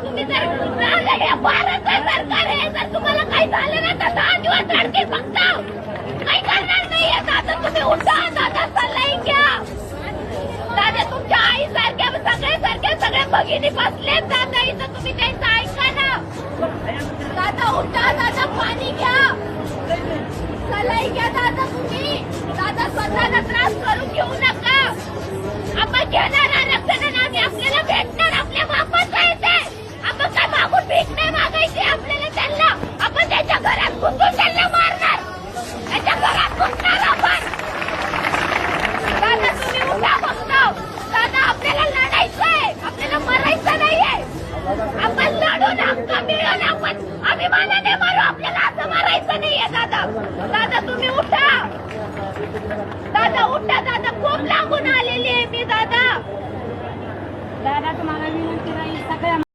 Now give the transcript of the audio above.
तुम्ही जर भारत सरकार आहे, जर तुम्हाला काही झालं ना तर 10 दिवस अडके फक्त काही करणार नाहीये. दादा तुम्ही उठा, दादा सल्ला घ्या. दादा तुमच्या आई सारख्या सगळे भगिनी बसलेत दादा इथं, तुम्ही त्यांचं ऐका ना. दादा उठा, दादा पाणी घ्या, सल्ला घ्या दादा तुम्ही. दादा स्वतःला त्रास करून घेऊ नका. आपण घेणार आरक्षण आम्ही, आपल्याला भेटणार, आपल्या बापाचं आहे ते. आपण काय मागून भीक नाही मागायची आपल्याला त्यांना. आपण त्यांच्या घरात घुसून त्यांना मारणार, त्यांच्या घरात घुसणार आपण. दादा तुम्ही उठा फक्त. दादा आपल्याला लढायचंय, आपल्याला मरायचं नाहीये. आपण लढून हक्क मिळून आपण अभिमानाने मारू, आपल्याला असं मारायचं नाहीये दादा. दादा तुम्ही उठा, दादा उठा. दादा खूप लागून आलेली आहे मी दादा. दादा तुम्हाला विनंती राहील सगळ्या